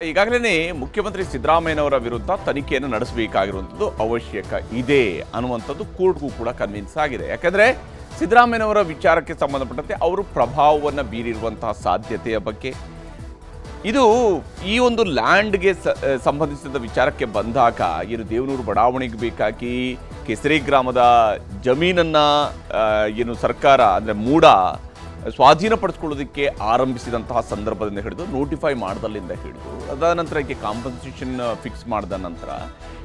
ಈಗಾಗಲೇ ಮುಖ್ಯಮಂತ್ರಿ ಸಿದ್ದರಾಮಯ್ಯನವರ ವಿರುದ್ಧ ತನಿಖೆಯನ್ನು ನಡೆಸಬೇಕಾಗಿರುವಂಥದ್ದು ಅವಶ್ಯಕ ಇದೆ ಅನ್ನುವಂಥದ್ದು ಕೋರ್ಟ್ಗೂ ಕೂಡ ಕನ್ವಿನ್ಸ್ ಆಗಿದೆ. ಯಾಕಂದರೆ ಸಿದ್ದರಾಮಯ್ಯನವರ ವಿಚಾರಕ್ಕೆ ಸಂಬಂಧಪಟ್ಟಂತೆ ಅವರು ಪ್ರಭಾವವನ್ನು ಬೀರಿರುವಂತಹ ಸಾಧ್ಯತೆಯ ಬಗ್ಗೆ, ಇದು ಈ ಒಂದು ಲ್ಯಾಂಡ್ಗೆ ಸಂಬಂಧಿಸಿದ ವಿಚಾರಕ್ಕೆ ಬಂದಾಗ ಏನು ದೇವನೂರು ಬಡಾವಣೆಗೆ ಬೇಕಾಗಿ ಕೆಸರಿ ಗ್ರಾಮದ ಜಮೀನನ್ನು ಏನು ಸರ್ಕಾರ ಅಂದರೆ ಮೂಡ ಸ್ವಾಧೀನಪಡಿಸ್ಕೊಳ್ಳೋದಕ್ಕೆ ಆರಂಭಿಸಿದಂತಹ ಸಂದರ್ಭದಿಂದ ಹಿಡಿದು ನೋಟಿಫೈ ಮಾಡ್ದಲ್ಲಿಂದ ಹಿಡಿದು ಅದಾದ ನಂತರ ಇದಕ್ಕೆ ಕಾಂಪನ್ಸೇಷನ್ ಫಿಕ್ಸ್ ಮಾಡಿದ ನಂತರ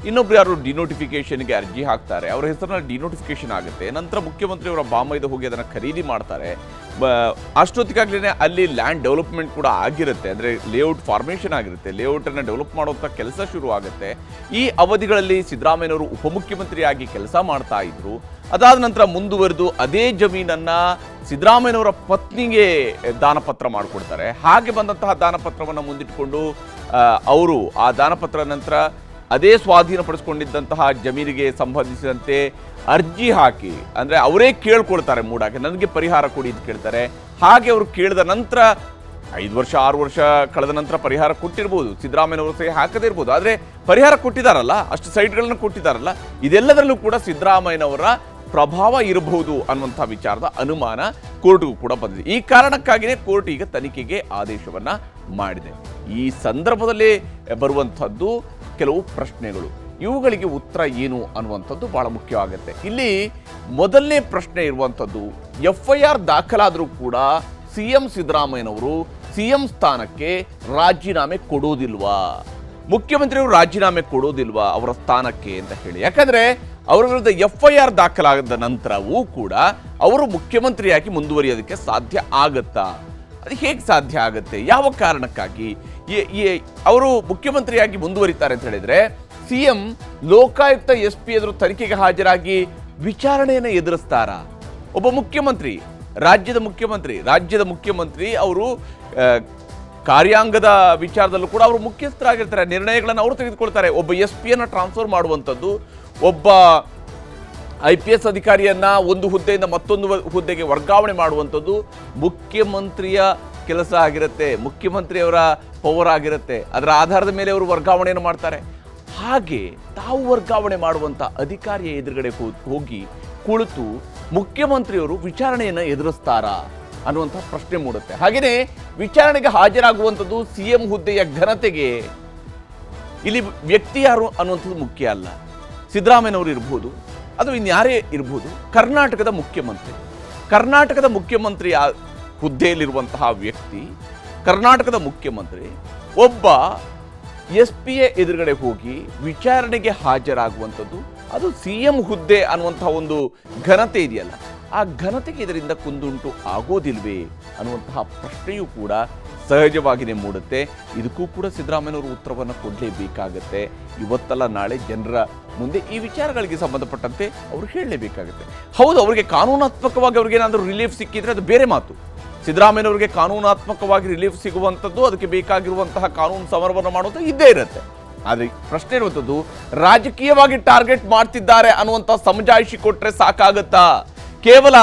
ಇನ್ನೊಬ್ರು ಯಾರು ಡಿನೋಟಿಫಿಕೇಷನ್ಗೆ ಅರ್ಜಿ ಹಾಕ್ತಾರೆ, ಅವರ ಹೆಸರನ್ನ ಡಿನೋಟಿಫಿಕೇಷನ್ ಆಗುತ್ತೆ. ನಂತರ ಮುಖ್ಯಮಂತ್ರಿಯವರ ಬಾಮೈದು ಹೋಗಿ ಅದನ್ನು ಖರೀದಿ ಮಾಡ್ತಾರೆ. ಅಷ್ಟೊತ್ತಿಗಾಗಲೇ ಅಲ್ಲಿ ಲ್ಯಾಂಡ್ ಡೆವಲಪ್ಮೆಂಟ್ ಕೂಡ ಆಗಿರುತ್ತೆ, ಅಂದರೆ ಲೇಔಟ್ ಫಾರ್ಮೇಷನ್ ಆಗಿರುತ್ತೆ, ಲೇಔಟನ್ನು ಡೆವಲಪ್ ಮಾಡುವಂಥ ಕೆಲಸ ಶುರು ಆಗುತ್ತೆ. ಈ ಅವಧಿಗಳಲ್ಲಿ ಸಿದ್ದರಾಮಯ್ಯನವರು ಉಪಮುಖ್ಯಮಂತ್ರಿಯಾಗಿ ಕೆಲಸ ಮಾಡ್ತಾ ಇದ್ರು. ಅದಾದ ನಂತರ ಮುಂದುವರೆದು ಅದೇ ಜಮೀನನ್ನು ಸಿದ್ದರಾಮಯ್ಯನವರ ಪತ್ನಿಗೆ ದಾನಪತ್ರ ಮಾಡಿಕೊಡ್ತಾರೆ. ಹಾಗೆ ಬಂದಂತಹ ದಾನಪತ್ರವನ್ನು ಮುಂದಿಟ್ಟುಕೊಂಡು ಅವರು ಆ ದಾನಪತ್ರ ನಂತರ ಅದೇ ಸ್ವಾಧೀನಪಡಿಸ್ಕೊಂಡಿದ್ದಂತಹ ಜಮೀನಿಗೆ ಸಂಬಂಧಿಸಿದಂತೆ ಅರ್ಜಿ ಹಾಕಿ, ಅಂದರೆ ಅವರೇ ಕೇಳ್ಕೊಳ್ತಾರೆ ಮೂಡಾಗೆ ನನಗೆ ಪರಿಹಾರ ಕೊಡಿ ಅಂತ ಕೇಳ್ತಾರೆ. ಹಾಗೆ ಅವರು ಕೇಳಿದ ನಂತರ 5 ವರ್ಷ 6 ವರ್ಷ ಕಳೆದ ನಂತರ ಪರಿಹಾರ ಕೊಟ್ಟಿರ್ಬೋದು, ಸಿದ್ದರಾಮಯ್ಯನವರು ಸಹಿ ಹಾಕದೇ ಇರ್ಬೋದು, ಆದರೆ ಪರಿಹಾರ ಕೊಟ್ಟಿದ್ದಾರಲ್ಲ, ಅಷ್ಟು ಸೈಟ್ಗಳನ್ನು ಕೊಟ್ಟಿದ್ದಾರಲ್ಲ, ಇದೆಲ್ಲದರಲ್ಲೂ ಕೂಡ ಸಿದ್ದರಾಮಯ್ಯನವರ ಪ್ರಭಾವ ಇರಬಹುದು ಅನ್ನುವಂಥ ವಿಚಾರದ ಅನುಮಾನ ಕೋರ್ಟ್ಗೂ ಕೂಡ ಬಂದಿದೆ. ಈ ಕಾರಣಕ್ಕಾಗಿಯೇ ಕೋರ್ಟ್ ಈಗ ತನಿಖೆಗೆ ಆದೇಶವನ್ನು ಮಾಡಿದೆ. ಈ ಸಂದರ್ಭದಲ್ಲಿ ಬರುವಂಥದ್ದು ಕೆಲವು ಪ್ರಶ್ನೆಗಳು, ಇವುಗಳಿಗೆ ಉತ್ತರ ಏನು ಅನ್ನುವಂಥದ್ದು ಬಹಳ ಮುಖ್ಯವಾಗುತ್ತೆ. ಇಲ್ಲಿ ಮೊದಲನೇ ಪ್ರಶ್ನೆ ಇರುವಂಥದ್ದು, FIR ದಾಖಲಾದರೂ ಕೂಡ CM ಸಿದ್ದರಾಮಯ್ಯನವರು CM ಸ್ಥಾನಕ್ಕೆ ರಾಜೀನಾಮೆ ಕೊಡೋದಿಲ್ವಾ, ಮುಖ್ಯಮಂತ್ರಿಯವರು ರಾಜೀನಾಮೆ ಕೊಡೋದಿಲ್ವಾ ಅವರ ಸ್ಥಾನಕ್ಕೆ ಅಂತ ಹೇಳಿ. ಯಾಕಂದರೆ ಅವರ ವಿರುದ್ಧ FIR ದಾಖಲಾದ ನಂತರವೂ ಕೂಡ ಅವರು ಮುಖ್ಯಮಂತ್ರಿಯಾಗಿ ಮುಂದುವರಿಯೋದಕ್ಕೆ ಸಾಧ್ಯ ಆಗತ್ತಾ? ಅದು ಹೇಗೆ ಸಾಧ್ಯ ಆಗುತ್ತೆ? ಯಾವ ಕಾರಣಕ್ಕಾಗಿ ಅವರು ಮುಖ್ಯಮಂತ್ರಿಯಾಗಿ ಮುಂದುವರಿತಾರೆ ಅಂತ ಹೇಳಿದರೆ CM ಲೋಕಾಯುಕ್ತ SP ಎದುರು ತನಿಖೆಗೆ ಹಾಜರಾಗಿ ವಿಚಾರಣೆಯನ್ನು ಎದುರಿಸ್ತಾರಾ? ಒಬ್ಬ ಮುಖ್ಯಮಂತ್ರಿ, ರಾಜ್ಯದ ಮುಖ್ಯಮಂತ್ರಿ ಅವರು ಕಾರ್ಯಾಂಗದ ವಿಚಾರದಲ್ಲೂ ಕೂಡ ಅವರು ಮುಖ್ಯಸ್ಥರಾಗಿರ್ತಾರೆ, ನಿರ್ಣಯಗಳನ್ನು ಅವರು ತೆಗೆದುಕೊಳ್ತಾರೆ. ಒಬ್ಬ SP ಟ್ರಾನ್ಸ್ಫರ್ ಮಾಡುವಂಥದ್ದು, ಒಬ್ಬ IPS ಅಧಿಕಾರಿಯನ್ನ ಒಂದು ಹುದ್ದೆಯಿಂದ ಮತ್ತೊಂದು ಹುದ್ದೆಗೆ ವರ್ಗಾವಣೆ ಮಾಡುವಂಥದ್ದು ಮುಖ್ಯಮಂತ್ರಿಯ ಕೆಲಸ ಆಗಿರುತ್ತೆ, ಮುಖ್ಯಮಂತ್ರಿಯವರ ಪವರ್ ಆಗಿರುತ್ತೆ. ಅದರ ಆಧಾರದ ಮೇಲೆ ಅವರು ವರ್ಗಾವಣೆಯನ್ನು ಮಾಡ್ತಾರೆ. ಹಾಗೆ ತಾವು ವರ್ಗಾವಣೆ ಮಾಡುವಂಥ ಅಧಿಕಾರಿಯ ಎದುರುಗಡೆ ಹೋಗಿ ಕುಳಿತು ಮುಖ್ಯಮಂತ್ರಿಯವರು ವಿಚಾರಣೆಯನ್ನು ಎದುರಿಸ್ತಾರಾ ಅನ್ನುವಂಥ ಪ್ರಶ್ನೆ ಮೂಡುತ್ತೆ. ಹಾಗೆಯೇ ವಿಚಾರಣೆಗೆ ಹಾಜರಾಗುವಂಥದ್ದು CM ಹುದ್ದೆಯ ಘನತೆಗೆ ಇಲ್ಲಿ ವ್ಯಕ್ತಿ ಯಾರು ಅನ್ನುವಂಥದ್ದು ಮುಖ್ಯ ಅಲ್ಲ. ಸಿದ್ದರಾಮಯ್ಯನವರು ಇರ್ಬೋದು, ಅದು ಇನ್ಯಾರೇ ಇರ್ಬೋದು, ಕರ್ನಾಟಕದ ಮುಖ್ಯಮಂತ್ರಿ ಹುದ್ದೆಯಲ್ಲಿರುವಂತಹ ವ್ಯಕ್ತಿ, ಕರ್ನಾಟಕದ ಮುಖ್ಯಮಂತ್ರಿ ಒಬ್ಬ SP ಎದುರುಗಡೆ ಹೋಗಿ ವಿಚಾರಣೆಗೆ ಹಾಜರಾಗುವಂಥದ್ದು, ಅದು CM ಹುದ್ದೆ ಅನ್ನುವಂಥ ಒಂದು ಘನತೆ ಇದೆಯಲ್ಲ, ಆ ಘನತೆಗೆ ಇದರಿಂದ ಕುಂದುಂಟು ಆಗೋದಿಲ್ವೇ ಅನ್ನುವಂತಹ ಪ್ರಶ್ನೆಯೂ ಕೂಡ ಸಹಜವಾಗಿಯೇ ಮೂಡುತ್ತೆ. ಇದಕ್ಕೂ ಕೂಡ ಸಿದ್ದರಾಮಯ್ಯನವರು ಉತ್ತರವನ್ನು ಕೊಡಲೇಬೇಕಾಗತ್ತೆ. ಇವತ್ತಲ್ಲ ನಾಳೆ ಜನರ ಮುಂದೆ ಈ ವಿಚಾರಗಳಿಗೆ ಸಂಬಂಧಪಟ್ಟಂತೆ ಅವರು ಹೇಳಲೇಬೇಕಾಗುತ್ತೆ. ಹೌದು, ಅವರಿಗೆ ಕಾನೂನಾತ್ಮಕವಾಗಿ ಅವ್ರಿಗೇನಾದರೂ ರಿಲೀಫ್ ಸಿಕ್ಕಿದ್ರೆ ಅದು ಬೇರೆ ಮಾತು. ಸಿದ್ದರಾಮಯ್ಯನವರಿಗೆ ಕಾನೂನಾತ್ಮಕವಾಗಿ ರಿಲೀಫ್ ಸಿಗುವಂಥದ್ದು, ಅದಕ್ಕೆ ಬೇಕಾಗಿರುವಂತಹ ಕಾನೂನು ಸಮರವನ್ನು ಮಾಡೋದು ಇದ್ದೇ ಇರುತ್ತೆ. ಆದರೆ ಪ್ರಶ್ನೆ ಇರುವಂಥದ್ದು, ರಾಜಕೀಯವಾಗಿ ಟಾರ್ಗೆಟ್ ಮಾಡ್ತಿದ್ದಾರೆ ಅನ್ನುವಂಥ ಸಮಜಾಯಿಷಿ ಕೊಟ್ಟರೆ ಸಾಕಾಗತ್ತಾ? ಕೇವಲ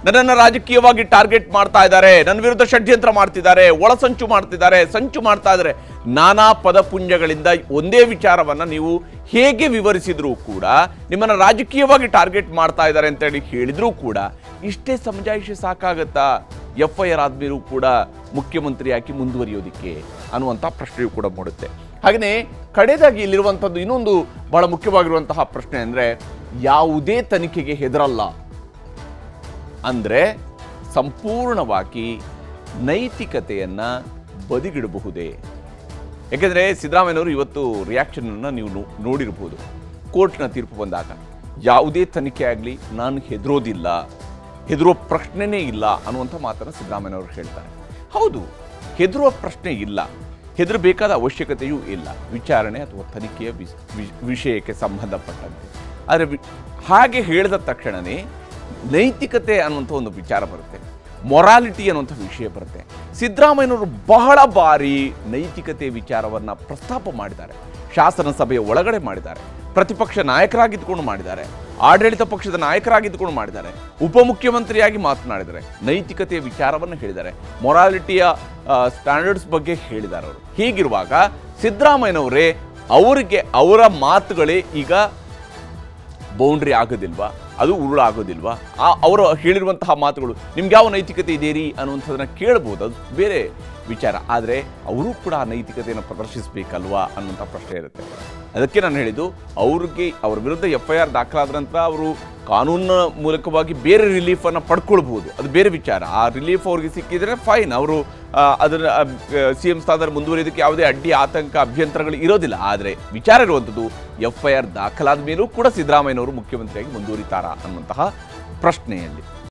ನನ್ನನ್ನು ರಾಜಕೀಯವಾಗಿ ಟಾರ್ಗೆಟ್ ಮಾಡ್ತಾ ಇದ್ದಾರೆ, ನನ್ನ ವಿರುದ್ಧ ಷಡ್ಯಂತ್ರ ಮಾಡ್ತಿದ್ದಾರೆ, ಒಳಸಂಚು ಮಾಡ್ತಿದ್ದಾರೆ, ಸಂಚು ಮಾಡ್ತಾ ಇದ್ದಾರೆ, ನಾನಾ ಪದಪುಂಜಗಳಿಂದ ಒಂದೇ ವಿಚಾರವನ್ನು ನೀವು ಹೇಗೆ ವಿವರಿಸಿದ್ರೂ ಕೂಡ, ನಿಮ್ಮನ್ನು ರಾಜಕೀಯವಾಗಿ ಟಾರ್ಗೆಟ್ ಮಾಡ್ತಾ ಇದ್ದಾರೆ ಅಂತೇಳಿ ಹೇಳಿದ್ರೂ ಕೂಡ ಇಷ್ಟೇ ಸಮಜಾಯಿಷಿ ಸಾಕಾಗತ್ತಾ FIR ಆದ್ಮೇಲೂ ಕೂಡ ಮುಖ್ಯಮಂತ್ರಿಯಾಗಿ ಮುಂದುವರಿಯೋದಿಕ್ಕೆ ಅನ್ನುವಂಥ ಪ್ರಶ್ನೆಯೂ ಕೂಡ ಮೂಡುತ್ತೆ. ಹಾಗೆಯೇ ಕಡೆದಾಗಿ ಇಲ್ಲಿರುವಂಥದ್ದು ಇನ್ನೊಂದು ಬಹಳ ಮುಖ್ಯವಾಗಿರುವಂತಹ ಪ್ರಶ್ನೆ ಅಂದರೆ, ಯಾವುದೇ ತನಿಖೆಗೆ ಹೆದರಲ್ಲ ಅಂದರೆ ಸಂಪೂರ್ಣವಾಗಿ ನೈತಿಕತೆಯನ್ನು ಬದಿಗಿಡಬಹುದೇ? ಯಾಕೆಂದರೆ ಸಿದ್ದರಾಮಯ್ಯನವರು ಇವತ್ತು ರಿಯಾಕ್ಷನನ್ನು ನೀವು ನೋಡಿರ್ಬೋದು. ಕೋರ್ಟ್ನ ತೀರ್ಪು ಬಂದಾಗ ಯಾವುದೇ ತನಿಖೆ ಆಗಲಿ ನಾನು ಹೆದರೋದಿಲ್ಲ, ಹೆದರುವ ಪ್ರಶ್ನೆನೇ ಇಲ್ಲ ಅನ್ನುವಂಥ ಮಾತನ್ನು ಸಿದ್ದರಾಮಯ್ಯನವರು ಹೇಳ್ತಾರೆ. ಹೌದು, ಹೆದರುವ ಪ್ರಶ್ನೆ ಇಲ್ಲ, ಹೆದರಬೇಕಾದ ಅವಶ್ಯಕತೆಯೂ ಇಲ್ಲ ವಿಚಾರಣೆ ಅಥವಾ ತನಿಖೆಯ ವಿಷಯಕ್ಕೆ ಸಂಬಂಧಪಟ್ಟಂತೆ. ಆದರೆ ಹಾಗೆ ಹೇಳಿದ ತಕ್ಷಣವೇ ನೈತಿಕತೆ ಅನ್ನುವಂಥ ಒಂದು ವಿಚಾರ ಬರುತ್ತೆ. ಮೊರಾಲಿಟಿ ಅನ್ನುವಂಥ ವಿಷಯ ಬರುತ್ತೆ. ಸಿದ್ದರಾಮಯ್ಯನವರು ಬಹಳ ಬಾರಿ ನೈತಿಕತೆ ವಿಚಾರವನ್ನು ಪ್ರಸ್ತಾಪ ಮಾಡಿದ್ದಾರೆ. ಶಾಸನ ಸಭೆಯ ಒಳಗಡೆ ಮಾಡಿದ್ದಾರೆ, ಪ್ರತಿಪಕ್ಷ ನಾಯಕರಾಗಿದ್ದುಕೊಂಡು ಮಾಡಿದ್ದಾರೆ, ಆಡಳಿತ ಪಕ್ಷದ ನಾಯಕರಾಗಿದ್ದುಕೊಂಡು ಮಾಡಿದ್ದಾರೆ, ಉಪಮುಖ್ಯಮಂತ್ರಿಯಾಗಿ ಮಾತನಾಡಿದ್ದಾರೆ, ನೈತಿಕತೆಯ ವಿಚಾರವನ್ನು ಹೇಳಿದ್ದಾರೆ, ಮೊರಾಲಿಟಿಯ ಸ್ಟ್ಯಾಂಡರ್ಡ್ಸ್ ಬಗ್ಗೆ ಹೇಳಿದ್ದಾರೆ ಅವರು. ಹೀಗಿರುವಾಗ ಸಿದ್ದರಾಮಯ್ಯನವರೇ ಅವರಿಗೆ ಅವರ ಮಾತುಗಳೇ ಈಗ ಬೌಂಡ್ರಿ ಆಗೋದಿಲ್ವಾ, ಅದು ಉರುಳಾಗೋದಿಲ್ವಾ? ಅವರು ಹೇಳಿರುವಂತಹ ಮಾತುಗಳು ನಿಮ್ಗೆ ಯಾವ ನೈತಿಕತೆ ಇದೆಯೇ ಅನ್ನುವಂಥದ್ದನ್ನು ಕೇಳ್ಬೋದು, ಅದು ಬೇರೆ ವಿಚಾರ. ಆದರೆ ಅವರು ಕೂಡ ಆ ನೈತಿಕತೆಯನ್ನು ಪ್ರದರ್ಶಿಸಬೇಕಲ್ವಾ ಅನ್ನುವಂಥ ಪ್ರಶ್ನೆ ಇರುತ್ತೆ. ಅದಕ್ಕೆ ನಾನು ಹೇಳಿದ್ದು, ಅವ್ರ ವಿರುದ್ಧ FIR ದಾಖಲಾದ ನಂತರ ಅವರು ಕಾನೂನಿನ ಮೂಲಕವಾಗಿ ಬೇರೆ ರಿಲೀಫನ್ನು ಪಡ್ಕೊಳ್ಬೋದು, ಅದು ಬೇರೆ ವಿಚಾರ. ಆ ರಿಲೀಫ್ ಅವ್ರಿಗೆ ಸಿಕ್ಕಿದರೆ ಫೈನ್, ಅವರು ಅದನ್ನು CM ಸ್ಥಾನದಲ್ಲಿ ಮುಂದುವರಿಯೋದಕ್ಕೆ ಯಾವುದೇ ಅಡ್ಡಿ ಆತಂಕ ಅಭ್ಯಂತರಗಳು ಇರೋದಿಲ್ಲ. ಆದರೆ ವಿಚಾರ ಇರುವಂಥದ್ದು FIR ದಾಖಲಾದ ಮೇಲೂ ಕೂಡ ಸಿದ್ದರಾಮಯ್ಯನವರು ಮುಖ್ಯಮಂತ್ರಿಯಾಗಿ ಮುಂದುವರಿತಾರಾ ಅನ್ನುವಂತಹ ಪ್ರಶ್ನೆಯಲ್ಲಿ.